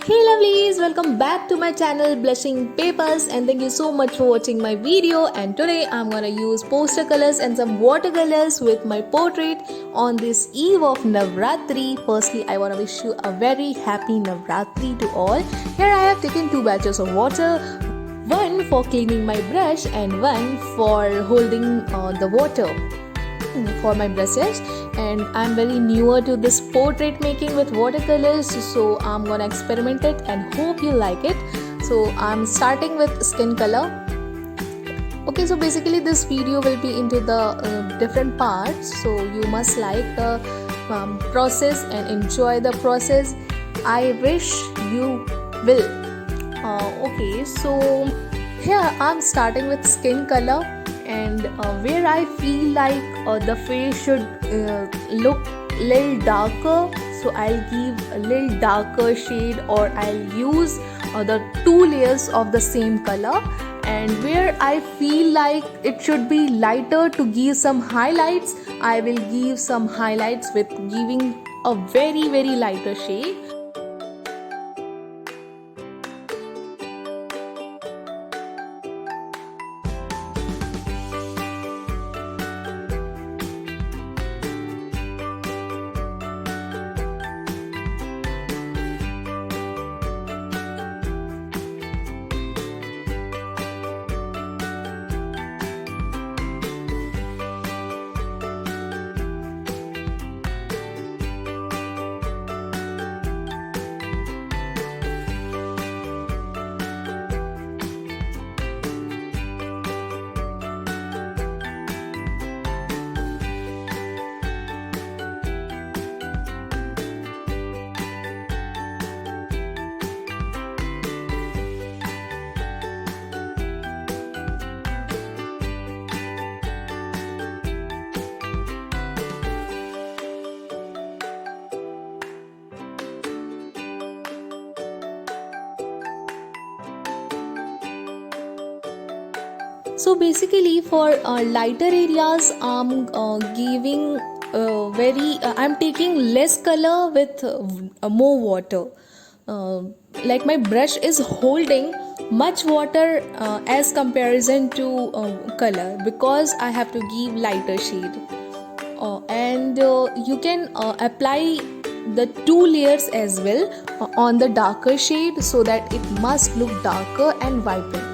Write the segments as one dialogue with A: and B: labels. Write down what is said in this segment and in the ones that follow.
A: Hey lovelies, welcome back to my channel Blushing Papers, and thank you so much for watching my video. And today I'm gonna use poster colors and some watercolors with my portrait on this eve of Navratri. Firstly, I wanna wish you a very happy Navratri to all. Here I have taken 2 batches of water, one for cleaning my brush and one for holding the water for my brushes. And I'm very newer to this portrait making with watercolors, so I'm gonna experiment it and hope you like it. So I'm starting with skin color. Okay, so basically this video will be into the different parts, so you must like the process and enjoy the process. I wish you will. Okay, so here I'm starting with skin color, and where I feel like the face should look little darker, so I'll give a little darker shade, or I'll use the 2 layers of the same color. And where I feel like it should be lighter to give some highlights, I will give some highlights with giving a very lighter shade. So basically for lighter areas, I'm giving I'm taking less color with more water. Like my brush is holding much water as comparison to color, because I have to give lighter shade. And you can apply the 2 layers as well on the darker shade, so that it must look darker and vibrant.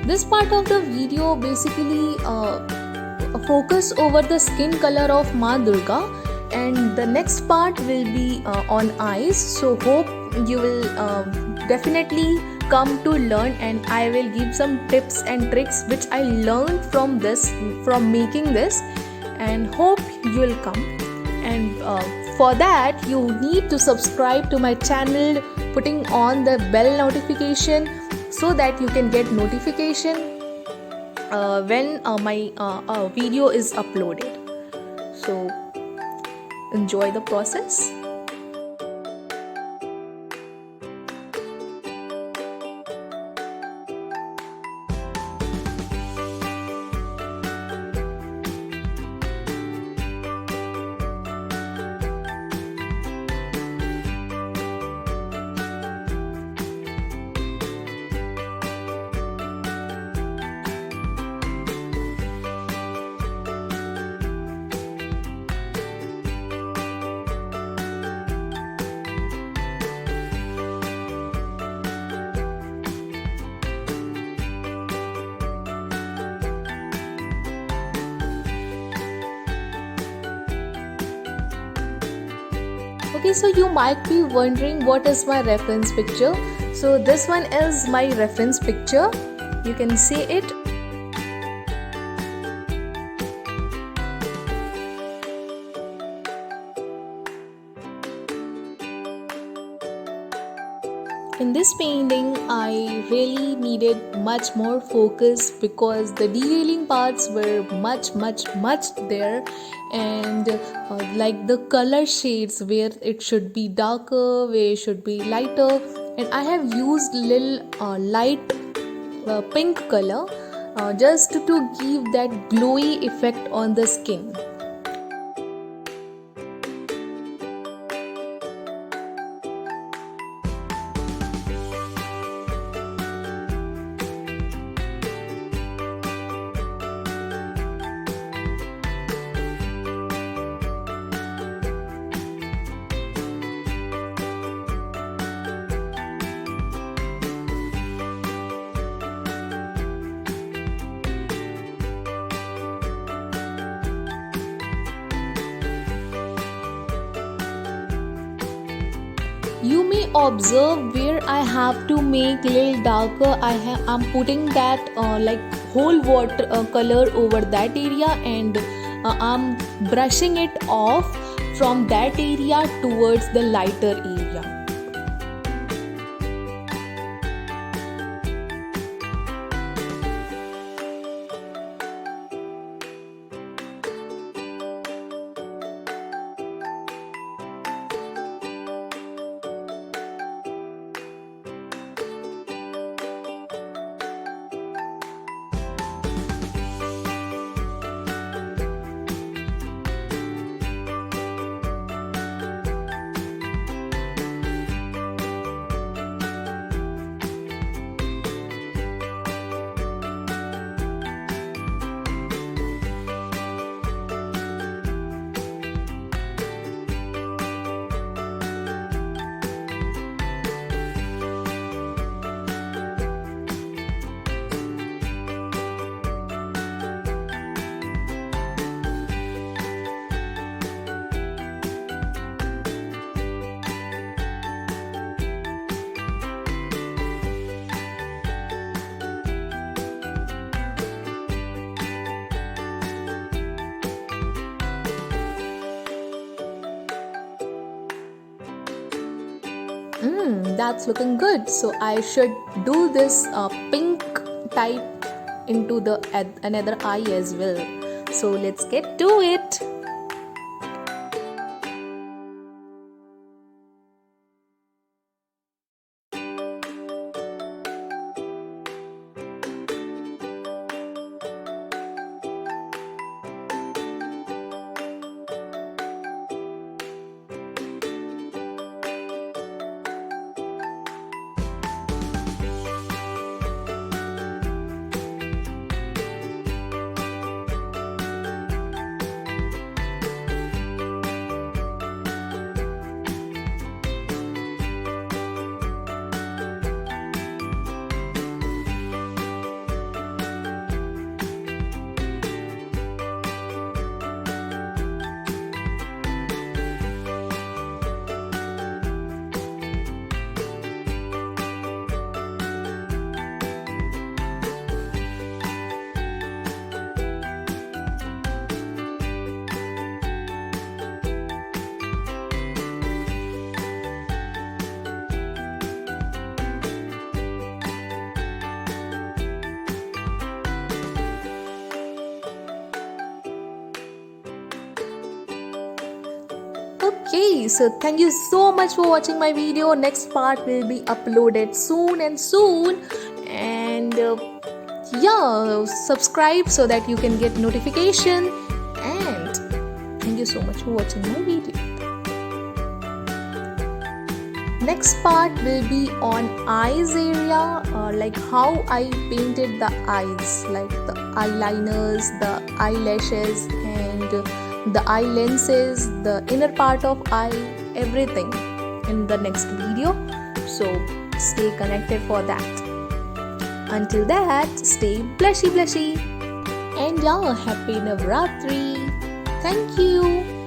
A: This part of the video basically focus over the skin color of Maa Durga, and the next part will be on eyes. So hope you will definitely come to learn, and I will give some tips and tricks which I learned from making this, and hope you will come. And for that you need to subscribe to my channel, putting on the bell notification, so that you can get notification when my video is uploaded. So enjoy the process. Okay, so you might be wondering what is my reference picture. So this one is my reference picture. You can see it. In this painting, I really needed much more focus because the detailing parts were much there, and like the color shades where it should be darker, where it should be lighter, and I have used little light pink color just to give that glowy effect on the skin. You may observe where I have to make little darker. I'm putting that like whole water color over that area, and I'm brushing it off from that area towards the lighter area. That's looking good. So I should do this pink type into the another eye as well. So let's get to it. Okay, so thank you so much for watching my video. Next part will be uploaded soon, and yeah, subscribe so that you can get notification, and thank you so much for watching my video. Next part will be on eyes area, like how I painted the eyes, like the eyeliners, the eyelashes, and the eye lenses, the inner part of eye, everything in the next video. So stay connected for that. Until that, stay blushy, and yeah, happy Navratri. Thank you.